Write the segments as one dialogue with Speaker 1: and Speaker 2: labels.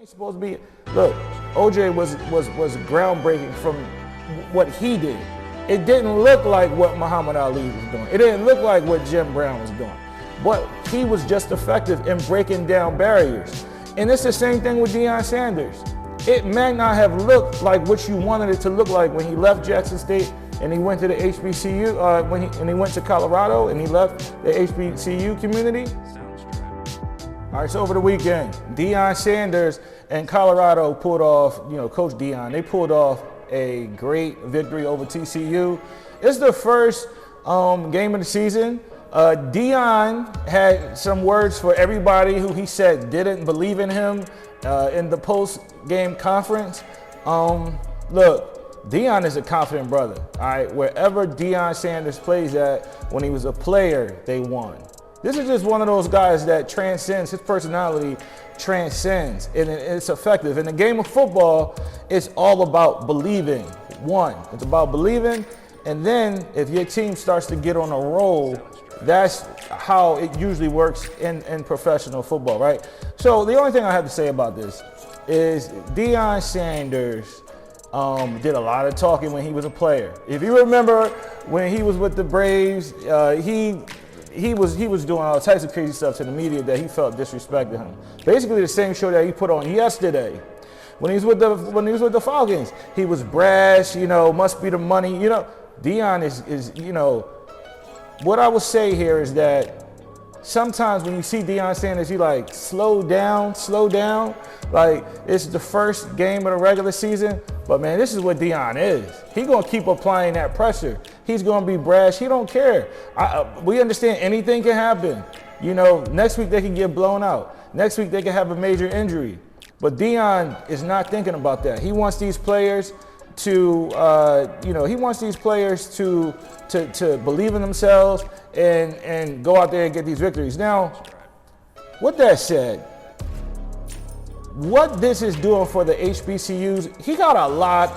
Speaker 1: Supposed to be, look, OJ was groundbreaking from what he did. It didn't look like what Muhammad Ali was doing. It didn't look like what Jim Brown was doing. But he was just effective in breaking down barriers. And it's the same thing with Deion Sanders. It may not have looked like what you wanted it to look like when he left Jackson State and he went to the HBCU, and he went to Colorado and he left the HBCU community. All right, so over the weekend, Deion Sanders and Colorado pulled off, Coach Deion, they pulled off a great victory over TCU. It's the first game of the season. Deion had some words for everybody who he said didn't believe in him in the post-game conference. Look, Deion is a confident brother, all right? Wherever Deion Sanders plays at, when he was a player, they won. This is just one of those guys that transcends, his personality transcends, and it's effective. In the game of football, it's all about believing. One, it's about believing, and then if your team starts to get on a roll, that's how it usually works in professional football, right? So the only thing I have to say about this is Deion Sanders did a lot of talking when he was a player. If you remember when he was with the Braves, he was doing all types of crazy stuff to the media that he felt disrespected him. Basically the same show that he put on yesterday. When he was with the Falcons, he was brash, must be the money. Deion is what I would say here is that sometimes when you see Deion Sanders, you like, slow down. Like, it's the first game of the regular season, but man, this is what Deion is. He's gonna keep applying that pressure. He's gonna be brash, he don't care. We understand anything can happen. Next week they can get blown out. Next week they can have a major injury. But Deion is not thinking about that. He wants these players to, to believe in themselves and go out there and get these victories. Now, with that said, what this is doing for the HBCUs, he got a lot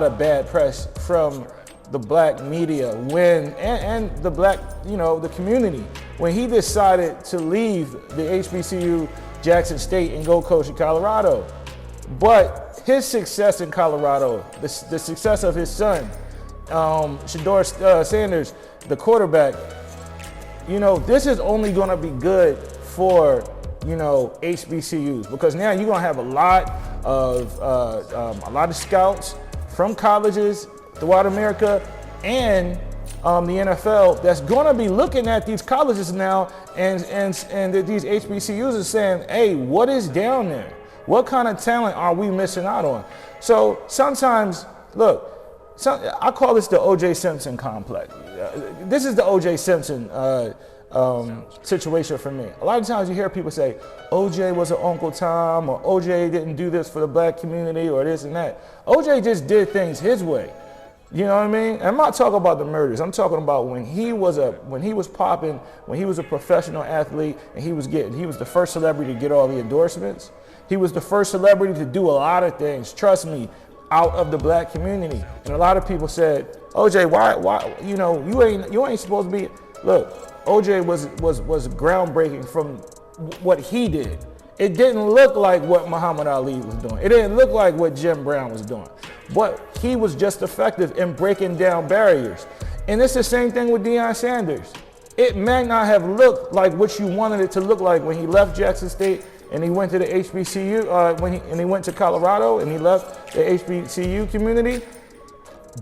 Speaker 1: of bad press from the black media and the black, the community when he decided to leave the HBCU Jackson State and go coach in Colorado. But his success in Colorado, the success of his son, Shedeur Sanders, the quarterback, this is only going to be good for, HBCUs, because now you're going to have a lot of scouts from colleges throughout America and the NFL that's going to be looking at these colleges now and these HBCUs are saying, hey, what is down there? What kind of talent are we missing out on? So sometimes, look, I call this the O.J. Simpson complex. This is the O.J. Simpson situation for me. A lot of times you hear people say, O.J. was an Uncle Tom, or O.J. didn't do this for the black community, or this and that. O.J. just did things his way. You know what I mean? I'm not talking about the murders. I'm talking about when he was popping, when he was a professional athlete, and he was the first celebrity to get all the endorsements. He was the first celebrity to do a lot of things, trust me, out of the black community. And a lot of people said, OJ, why, you ain't supposed to be. Look, OJ was groundbreaking from what he did. It didn't look like what Muhammad Ali was doing. It didn't look like what Jim Brown was doing. But he was just effective in breaking down barriers. And it's the same thing with Deion Sanders. It may not have looked like what you wanted it to look like when he left Jackson State and he went to the HBCU, and he went to Colorado and he left the HBCU community,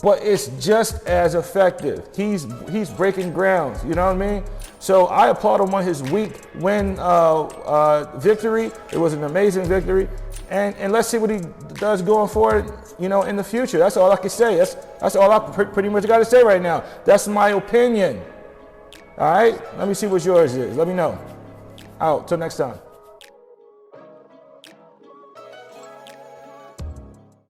Speaker 1: but it's just as effective. He's breaking grounds, you know what I mean? So I applaud him on his week win victory. It was an amazing victory, and let's see what he does going forward, in the future. That's all I can say. That's all I pretty much got to say right now. That's my opinion. All right, let me see what yours is. Let me know. Out till next time.